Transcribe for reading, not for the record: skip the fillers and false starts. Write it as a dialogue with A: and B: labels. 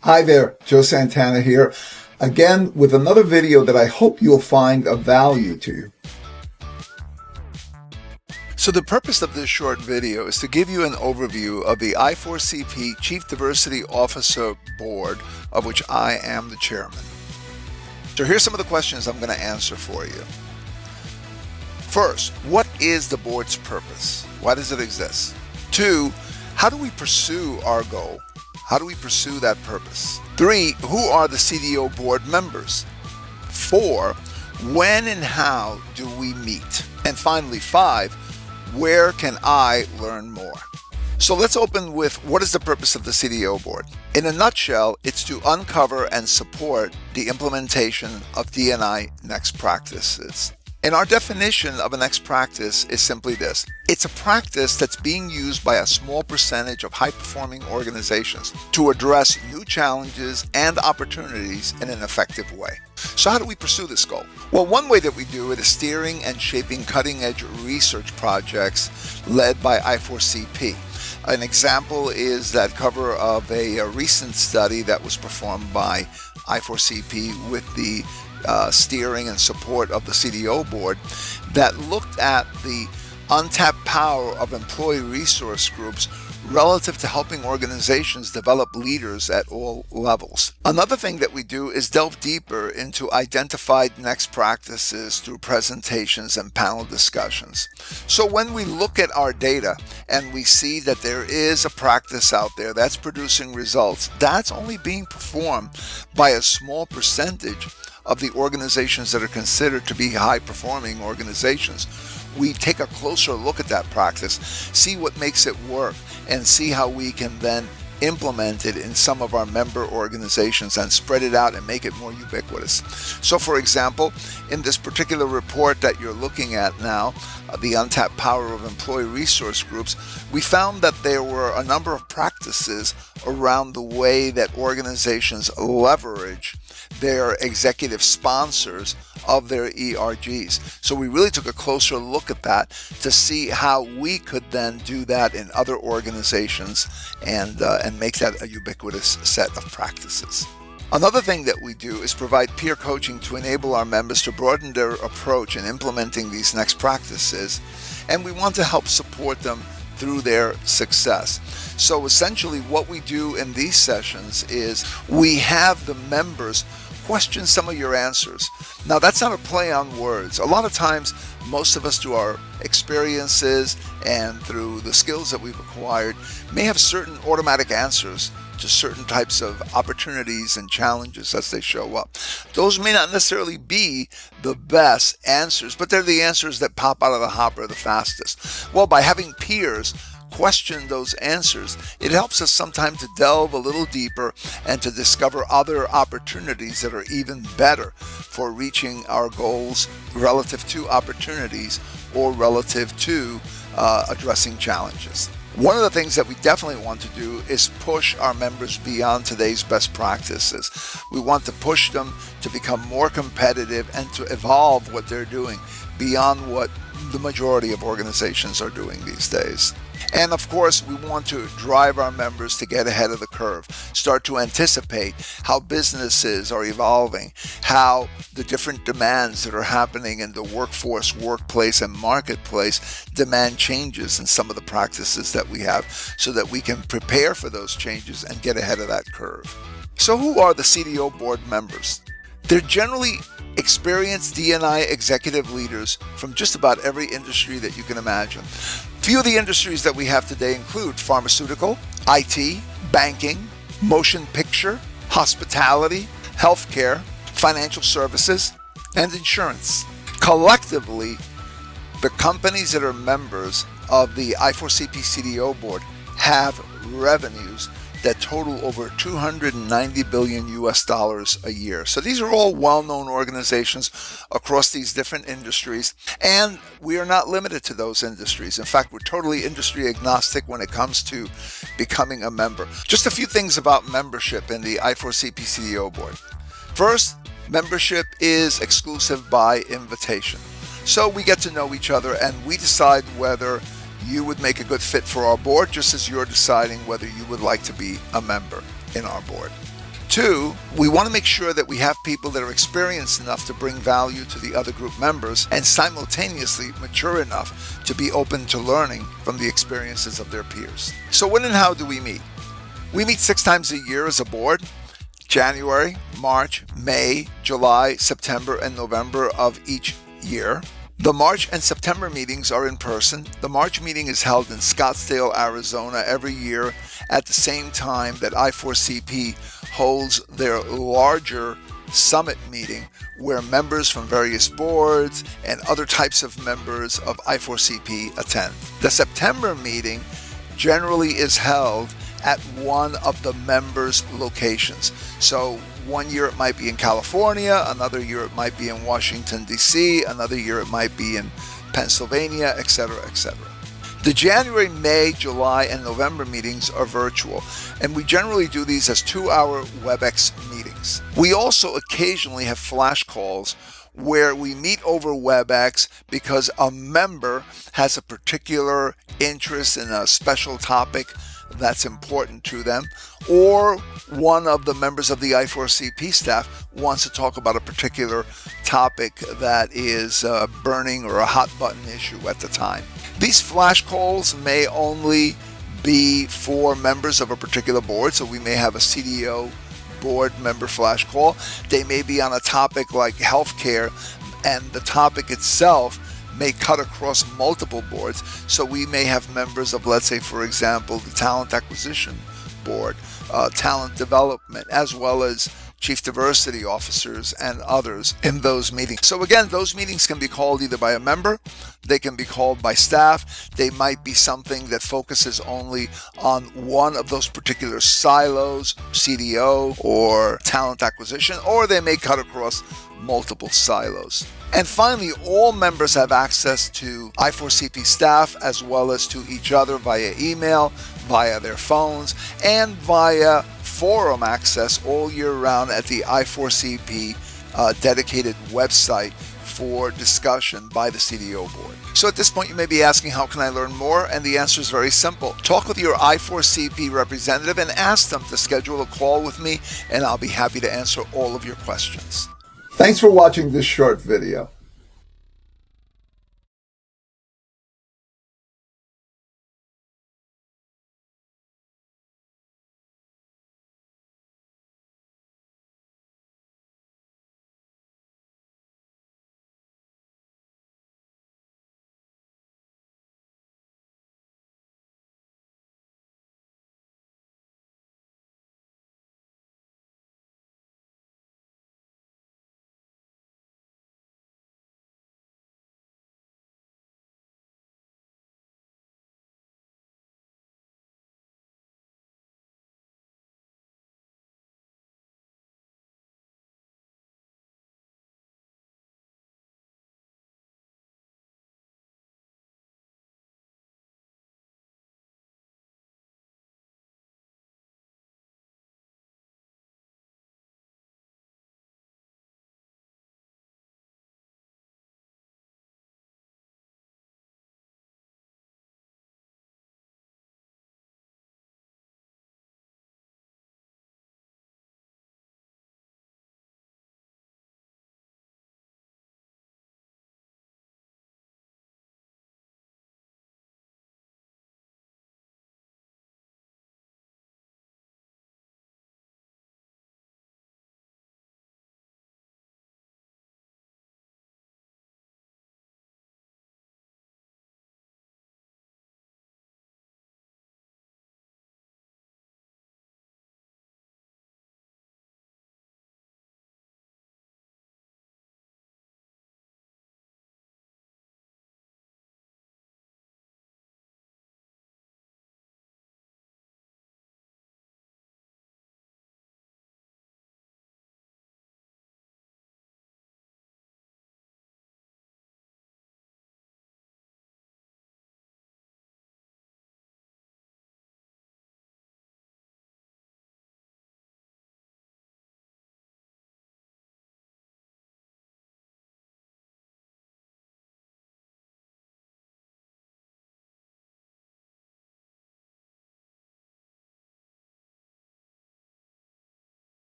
A: Hi there, Joe Santana here, again with another video that I hope you'll find of value to you. So the purpose of this short video is to give you an overview of the i4cP Chief Diversity Officer Board, of which I am the chairman. So here's some of the questions I'm going to answer for you. First, what is the board's purpose? Why does it exist? 2, how do we pursue our goal? How do we pursue that purpose? 3, who are the CDO board members? 4, when and how do we meet? And finally, 5, where can I learn more? So let's open with what is the purpose of the CDO board? In a nutshell, it's to uncover and support the implementation of D&I next practices. And our definition of a next practice is simply this. It's a practice that's being used by a small percentage of high-performing organizations to address new challenges and opportunities in an effective way. So how do we pursue this goal? Well, one way that we do it is steering and shaping cutting-edge research projects led by i4cP. An example is that cover of a recent study that was performed by i4cP with the steering and support of the CDO board that looked at the untapped power of employee resource groups relative to helping organizations develop leaders at all levels. Another thing that we do is delve deeper into identified next practices through presentations and panel discussions. So when we look at our data and we see that there is a practice out there that's producing results, that's only being performed by a small percentage of the organizations that are considered to be high-performing organizations. We take a closer look at that practice, see what makes it work, and see how we can then implement it in some of our member organizations and spread it out and make it more ubiquitous. So for example, in this particular report that you're looking at now, the untapped power of employee resource groups, we found that there were a number of practices around the way that organizations leverage their executive sponsors of their ERGs. So we really took a closer look at that to see how we could then do that in other organizations and make that a ubiquitous set of practices. Another thing that we do is provide peer coaching to enable our members to broaden their approach in implementing these next practices, and we want to help support them through their success. So essentially what we do in these sessions is we have the members question some of your answers. Now that's not a play on words. A lot of times most of us through our experiences and through the skills that we've acquired may have certain automatic answers to certain types of opportunities and challenges as they show up. Those may not necessarily be the best answers, but they're the answers that pop out of the hopper the fastest. Well, by having peers question those answers, it helps us sometimes to delve a little deeper and to discover other opportunities that are even better for reaching our goals relative to opportunities or relative to addressing challenges. One of the things that we definitely want to do is push our members beyond today's best practices. We want to push them to become more competitive and to evolve what they're doing beyond what the majority of organizations are doing these days. And of course, we want to drive our members to get ahead of the curve, start to anticipate how businesses are evolving, how the different demands that are happening in the workforce, workplace, and marketplace demand changes in some of the practices that we have so that we can prepare for those changes and get ahead of that curve. So who are the CDO board members? They're generally experienced D&I executive leaders from just about every industry that you can imagine. Few of the industries that we have today include pharmaceutical, IT, banking, motion picture, hospitality, healthcare, financial services, and insurance. Collectively, the companies that are members of the i4cpCDO board have revenues that total over $290 billion a year. So these are all well-known organizations across these different industries, and we are not limited to those industries. In fact, we're totally industry agnostic when it comes to becoming a member. Just a few things about membership in the i4cpCDO board. First, membership is exclusive by invitation. So we get to know each other and we decide whether you would make a good fit for our board, just as you're deciding whether you would like to be a member in our board. 2, we want to make sure that we have people that are experienced enough to bring value to the other group members and simultaneously mature enough to be open to learning from the experiences of their peers. So when and how do we meet? We meet 6 times a year as a board: January, March, May, July, September, and November of each year. The March and September meetings are in person. The March meeting is held in Scottsdale, Arizona every year at the same time that I4CP holds their larger summit meeting, where members from various boards and other types of members of I4CP attend. The September meeting generally is held at one of the members' locations. So one year it might be in California, another year it might be in Washington, D.C., another year it might be in Pennsylvania, etc., etc. The January, May, July, and November meetings are virtual, and we generally do these as 2-hour WebEx meetings. We also occasionally have flash calls where we meet over WebEx because a member has a particular interest in a special topic that's important to them, or one of the members of the i4CP staff wants to talk about a particular topic that is burning or a hot button issue at the time. These flash calls may only be for members of a particular board, so we may have a CDO board member flash call. They may be on a topic like healthcare, and the topic itself may cut across multiple boards. So we may have members of, let's say, for example, the talent acquisition board, talent development, as well as chief diversity officers and others in those meetings. So again, those meetings can be called either by a member, they can be called by staff, they might be something that focuses only on one of those particular silos, CDO or talent acquisition, or they may cut across multiple silos. And finally, all members have access to I4CP staff as well as to each other via email, via their phones, and via forum access all year round at the i4cp dedicated website for discussion by the CDO board. So at this point you may be asking, how can I learn more? And the answer is very simple. Talk with your i4CP representative and ask them to schedule a call with me, and I'll be happy to answer all of your questions. Thanks for watching this short video.